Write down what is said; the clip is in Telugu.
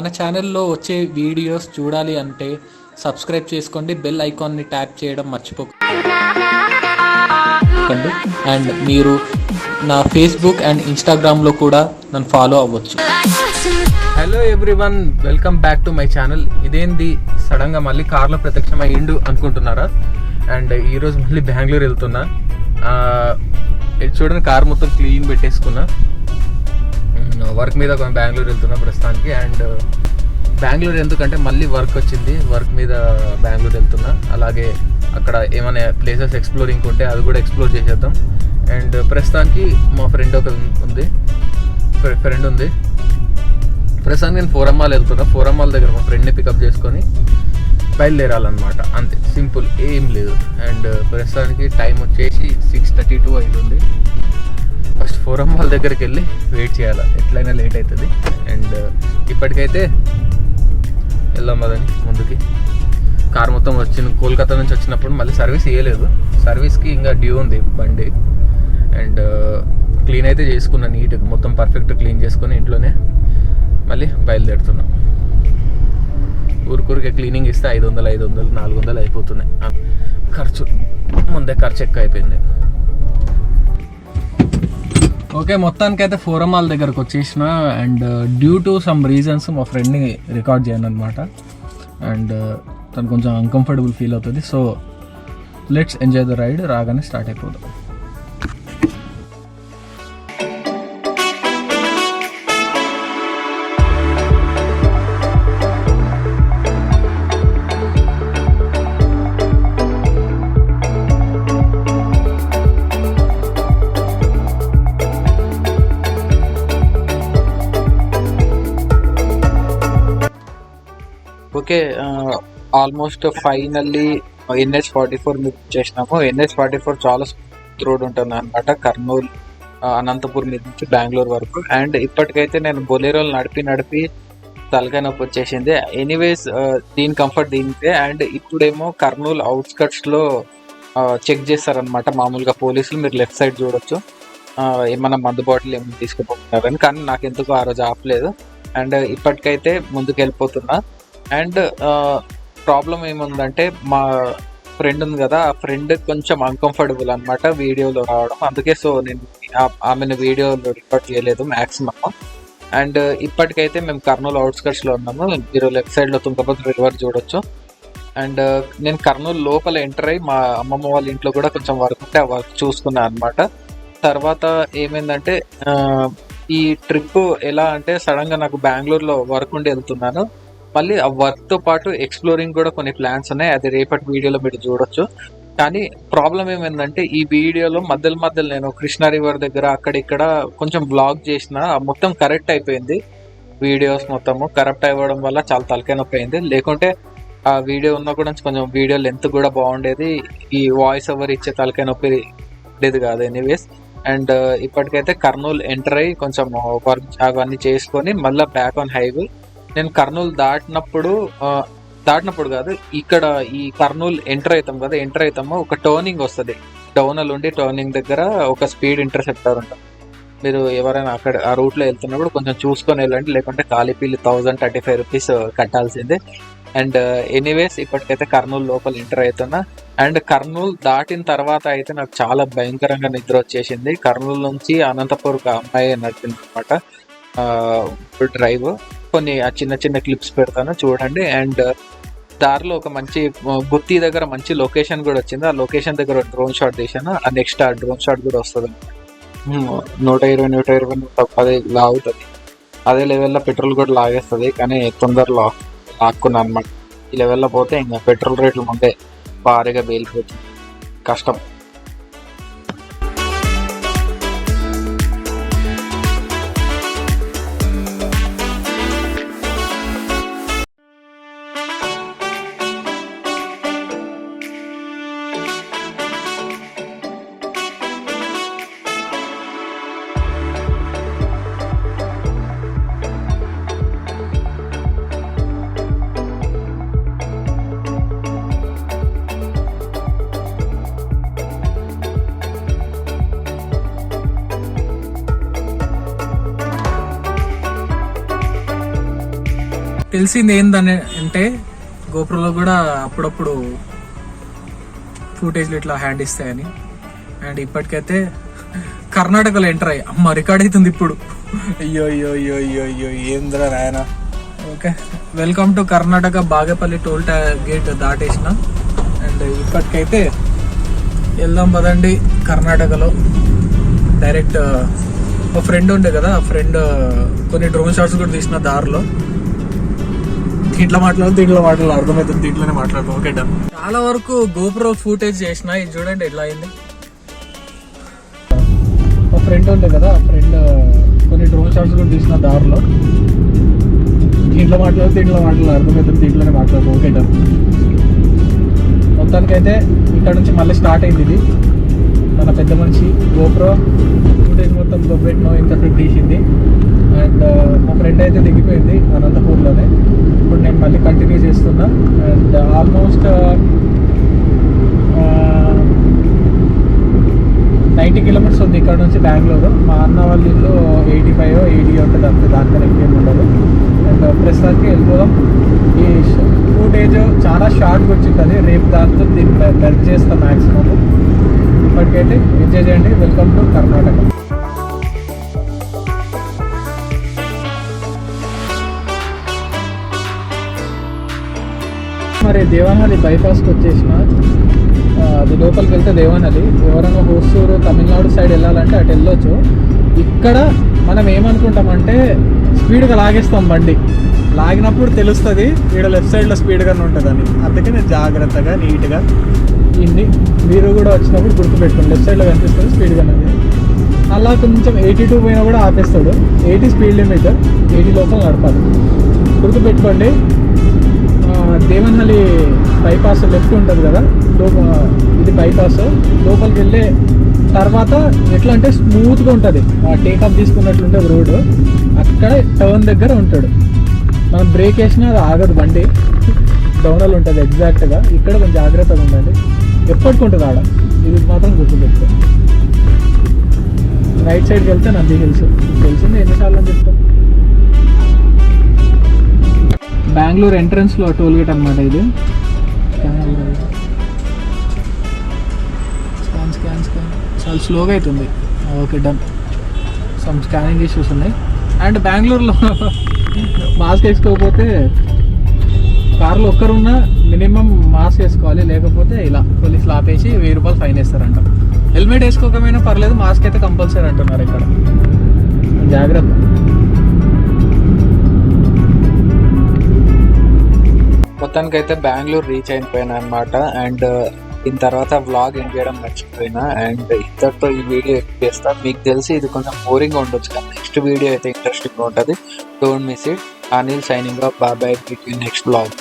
మన ఛానల్లో వచ్చే వీడియోస్ చూడాలి అంటే సబ్స్క్రైబ్ చేసుకోండి, బెల్ ఐకాన్ని ట్యాప్ చేయడం మర్చిపోకండి. అండ్ మీరు నా ఫేస్బుక్ అండ్ ఇన్స్టాగ్రామ్లో కూడా నన్ను ఫాలో అవ్వచ్చు. Hello everyone, welcome back to my channel. ఇదేంది సడన్గా మళ్ళీ కార్లో ప్రత్యక్షమైండు అనుకుంటున్నారా? అండ్ ఈరోజు మళ్ళీ బెంగళూరు వెళ్తున్నా. చూడండి, కార్ మొత్తం క్లీన్ పెట్టేసుకున్నా. వర్క్ మీద బెంగళూరు వెళ్తున్నా ప్రస్తుతానికి. అండ్ బెంగళూరు ఎందుకంటే మళ్ళీ వర్క్ వచ్చింది, వర్క్ మీద బెంగళూరు వెళ్తున్నా. అలాగే అక్కడ ఏమైనా ప్లేసెస్ ఎక్స్ప్లోరింగ్ ఉంటే అది కూడా ఎక్స్ప్లోర్ చేసేద్దాం. అండ్ ప్రస్తుతానికి మా ఫ్రెండ్ ఉంది. ప్రస్తుతానికి నేను ఫోరమ్మాల్ వెళ్తున్నా. ఫోరమ్మాల్ దగ్గర మా ఫ్రెండ్ని పికప్ చేసుకొని బయలుదేరాలన్నమాట, అంతే, సింపుల్, ఏం లేదు. అండ్ ప్రస్తుతానికి టైం వచ్చేసి 6:32 అవుతుంది. ఫస్ట్ ఫోరమ్మాల్ దగ్గరికి వెళ్ళి వెయిట్ చేయాలి, ఎట్లయినా లేట్ అవుతుంది. అండ్ ఇప్పటికైతే వెళ్దాం కదని ముందుకి. కార్ మొత్తం కోల్కతా నుంచి వచ్చినప్పుడు మళ్ళీ సర్వీస్ వేయలేదు, సర్వీస్కి ఇంకా డ్యూ ఉంది బండి. అండ్ క్లీన్ అయితే చేసుకున్నా, నీట్గా మొత్తం పర్ఫెక్ట్ క్లీన్ చేసుకొని ఇంట్లోనే మళ్ళీ బయలుదేరుతున్నాం. ఊరికే క్లీనింగ్ ఇస్తే 500, 400 అయిపోతున్నాయి ఖర్చు. ముందే ఖర్చు ఎక్కువ అయిపోయింది. ఓకే, మొత్తానికైతే ఫోరమ్మాల్ దగ్గరకు వచ్చేసిన. And due to some reasons మా ఫ్రెండ్ని రికార్డ్ చేయను అనమాట. అండ్ తను కొంచెం అన్కంఫర్టబుల్ ఫీల్ అవుతుంది. So let's enjoy the ride. రాగానే స్టార్ట్ అయిపోదాం. ఓకే, ఆల్మోస్ట్ ఫైనల్లీ NH44 మీద చేసినాము. NH44 చాలా రోడ్ ఉంటుంది అనమాట, కర్నూలు అనంతపూర్ మీద నుంచి బెంగళూరు వరకు. అండ్ ఇప్పటికైతే నేను బొలేరోలు నడిపి తలకాయ నొప్పి వచ్చేసింది. ఎనీవేస్, దీని కంఫర్ట్ దీనికే. అండ్ ఇప్పుడేమో కర్నూలు అవుట్స్కట్స్లో చెక్ చేస్తారనమాట మామూలుగా పోలీసులు. మీరు లెఫ్ట్ సైడ్ చూడొచ్చు, ఏమన్నా మందు బాటిల్ ఏమైనా తీసుకుపోతున్నారని. కానీ నాకు ఎందుకు ఆ రోజు ఆపలేదు. అండ్ ఇప్పటికైతే ముందుకు వెళ్ళిపోతున్నా. అండ్ ప్రాబ్లం ఏముందంటే, మా ఫ్రెండ్ ఉంది కదా, ఆ ఫ్రెండ్ కొంచెం అన్కంఫర్టబుల్ అనమాట వీడియోలో రావడం. అందుకే సో నేను ఆమెను వీడియోలో రికార్డ్ చేయలేదు మ్యాక్సిమమ్. అండ్ ఇప్పటికైతే మేము కర్నూలు అవుట్స్కట్స్లో ఉన్నాము. మీరు లెఫ్ట్ సైడ్లో తుంగభద్ర రివర్ చూడొచ్చు. అండ్ నేను కర్నూలు లోపల ఎంటర్ అయ్యి మా అమ్మమ్మ వాళ్ళ ఇంట్లో కూడా కొంచెం వర్క్ ఉంటే ఆ వర్క్ చూసుకున్నాను అనమాట. తర్వాత ఏమైందంటే, ఈ ట్రిప్ ఎలా అంటే, సడన్గా నాకు బెంగళూరులో వర్క్ ఉండి వెళ్తున్నాను. మళ్ళీ ఆ వర్క్తో పాటు ఎక్స్ప్లోరింగ్ కూడా కొన్ని ప్లాన్స్ ఉన్నాయి, అది రేపటి వీడియోలో మీరు చూడొచ్చు. కానీ ప్రాబ్లం ఏమైందంటే, ఈ వీడియోలో మధ్యలో నేను కృష్ణా రివర్ దగ్గర అక్కడిక్కడ కొంచెం బ్లాగ్ చేసిన, మొత్తం కరెక్ట్ అయిపోయింది. వీడియోస్ మొత్తము కరెక్ట్ అవ్వడం వల్ల చాలా తలకాయ నొప్పి అయింది. లేకుంటే ఆ వీడియో ఉన్నా కూడా కొంచెం వీడియో లెంత్ కూడా బాగుండేది, ఈ వాయిస్ ఓవర్ ఇచ్చే తలకాయ నొప్పి ఉండేది కాదు. ఎనీవేస్, అండ్ ఇప్పటికైతే కర్నూలు ఎంటర్ అయ్యి కొంచెం వర్క్ అవన్నీ చేసుకొని మళ్ళీ బ్యాక్ ఆన్ హైవే. నేను కర్నూలు దాటినప్పుడు కాదు, ఇక్కడ ఈ కర్నూలు ఎంటర్ అవుతాము, ఒక టర్నింగ్ వస్తుంది. డౌనల్ ఉండి టర్నింగ్ దగ్గర ఒక స్పీడ్ ఇంటర్సెప్టర్ ఉంటుంది. మీరు ఎవరైనా అక్కడ ఆ రూట్లో వెళ్తున్నప్పుడు కొంచెం చూసుకొని వెళ్ళండి, లేకుంటే కాలిపీలు 1035 రూపీస్ కట్టాల్సిందే. అండ్ ఎనీవేస్, ఇప్పటికైతే కర్నూలు లోపల ఎంటర్ అవుతున్నా. అండ్ కర్నూలు దాటిన తర్వాత అయితే నాకు చాలా భయంకరంగా నిద్ర వచ్చేసింది. కర్నూలు నుంచి అనంతపూర్ అమ్మాయి నడిపింది అనమాట డ్రైవ్. కొన్ని చిన్న క్లిప్స్ పెడతాను చూడండి. అండ్ దారిలో ఒక మంచి గుత్తి దగ్గర మంచి లొకేషన్ కూడా వచ్చింది. ఆ లొకేషన్ దగ్గర డ్రోన్ షాట్ తీసాను. ఆ నెక్స్ట్ ఆ డ్రోన్ షాట్ కూడా వస్తుంది. 120, 110 లాగుతుంది. అదే లెవెల్లో పెట్రోల్ కూడా లాగేస్తుంది, కానీ తొందరలో లాక్కున్నాను అనమాట. ఈ లెవెల్లో పోతే ఇంకా పెట్రోల్ రేట్లు ముందే భారీగా పేలిపోతుంది, కష్టం. తెలిసింది ఏందని అంటే గోప్రోలో కూడా అప్పుడప్పుడు ఫుటేజ్లు ఇట్లా హ్యాండ్ ఇస్తాయని. అండ్ ఇప్పటికైతే కర్ణాటకలో ఎంటర్ అయ్యి అమ్మ రికార్డ్ అవుతుంది ఇప్పుడు. అయ్యో అయ్యో అయ్యో అయ్యో అయ్యో ఏంద్రా నాయన. Okay, welcome to Karnataka. Bagepalli toll gate దాటేసిన. అండ్ ఇప్పటికైతే వెళ్దాం పదండి. కర్ణాటకలో డైరెక్ట్ ఒక ఫ్రెండ్ ఉండే కదా, ఆ ఫ్రెండ్ కొన్ని డ్రోన్ షాట్స్ కూడా తీసిన దారిలో. దీంట్లో మాట్లాడాలి అర్థమవుతుంది, దీంట్లోనే మాట్లాడతాం. Okay done. చాలా వరకు గోప్రో ఫుటేజ్ చేసిన. ఇది చూడండి ఎట్లా అయింది. ఒక ఫ్రెండ్ ఉండే కదా, ఆ ఫ్రెండ్ కొన్ని డ్రోన్ షాట్స్ కూడా తీసిన దారిలో. దీంట్లో మాట్లాడాలి అర్థమవుతుంది, దీంట్లోనే మాట్లాడతాం. Okay done. మొత్తానికైతే ఇక్కడ నుంచి మళ్ళీ స్టార్ట్ అయింది. ఇది మన పెద్ద మనిషి గోప్రో ఫుటేజ్ మొత్తం దొబ్బెట్టినాం, ఇంత ఫిట్ తీసింది. అండ్ మా ఫ్రెండ్ అయితే దిగిపోయింది అనంతపూర్లోనే. ఇప్పుడు నేను మళ్ళీ కంటిన్యూ చేస్తున్నా. అండ్ ఆల్మోస్ట్ 90 కిలోమీటర్స్ ఉంది ఇక్కడ నుంచి బెంగళూరు. మా అన్న వాళ్ళ ఇల్లు 85-80 ఉంటుంది, అంతే, దానికన్నా ఎక్కువ ఉండదు. అండ్ ప్రస్తుతానికి వెళ్ళిపోదాం. ఈ ఫుటేజ్ చాలా షార్ట్గా వచ్చింటుంది, రేపు దాంతో దీన్ని మెర్జ్ చేస్తాం మ్యాక్సిమం. ఇప్పటికైతే ఎంజాయ్ చేయండి. Welcome to Karnataka. మరి దేవనహల్లి బైపాస్కి వచ్చేసిన. అది లోపలికి వెళ్తే దేవనహల్లి. ఎవరైనా హోసూరు తమిళనాడు సైడ్ వెళ్ళాలంటే అటు వెళ్ళొచ్చు. ఇక్కడ మనం ఏమనుకుంటామంటే స్పీడ్గా లాగేస్తాం బండి. లాగినప్పుడు తెలుస్తుంది ఇక్కడ లెఫ్ట్ సైడ్లో స్పీడ్గానే ఉంటుందని. అందుకే నేను జాగ్రత్తగా నీట్గా ఇన్ని మీరు కూడా వచ్చినప్పుడు గుర్తుపెట్టుకోండి. లెఫ్ట్ సైడ్లో కనిపిస్తుంది స్పీడ్గానే. అలా కొంచెం 82 పోయినా కూడా ఆపేస్తాడు. 80 స్పీడ్ లిమిట్, 80 లోపల నడపాలి. గుర్తుపెట్టుకోండి. దేవనహల్లి బైపాస్ లెఫ్ట్ ఉంటుంది కదా, ఇది బైపాస్. లోపలికి వెళ్ళే తర్వాత ఎట్లా అంటే స్మూత్గా ఉంటుంది, టేక్ ఆఫ్ తీసుకున్నట్లుంటే రోడ్డు. అక్కడ టర్న్ దగ్గర ఉంటాడు. మనం బ్రేక్ వేసినా అది ఆగదు బండి, డౌనల్ ఉంటుంది ఎగ్జాక్ట్గా. ఇక్కడ కొంచెం జాగ్రత్తగా ఉండండి, ఎప్పటికి ఉంటుంది ఆడ. ఇది మాత్రం గుర్తుపెట్టుకో. రైట్ సైడ్కి వెళ్తే నంది హిల్స్ తెలిసింది, ఎన్నిసార్లు అని చెప్తాం. బెంగళూరు ఎంట్రన్స్లో టోల్ గేట్ అనమాట ఇది. స్కాన్ చాలా స్లోగా అవుతుంది. Okay done. Some scanning issues ఉన్నాయి. అండ్ బెంగళూరులో మాస్క్ వేసుకోకపోతే, కార్లో ఒక్కరున్నా మినిమం మాస్క్ వేసుకోవాలి, లేకపోతే ఇలా పోలీసులు ఆపేసి 1000 రూపాయలు ఫైన్ వేస్తారంట. హెల్మెట్ వేసుకోకపోయినా పర్లేదు, మాస్క్ అయితే కంపల్సరీ అంటున్నారు ఇక్కడ. జాగ్రత్త. మొత్తానికైతే బెంగళూరు రీచ్ అయిపోయాను అనమాట. అండ్ దీని తర్వాత వ్లాగ్ ఎండ్ చేయడం మర్చిపోయినా. అండ్ ఇంతటితో ఈ వీడియో ఎండ్ చేస్తా. మీకు తెలిసి ఇది కొంచెం బోరింగ్గా ఉండొచ్చు, కానీ నెక్స్ట్ వీడియో అయితే ఇంట్రెస్టింగ్గా ఉంటుంది. Don't miss it. Anil signing off. Bye bye. Next vlog.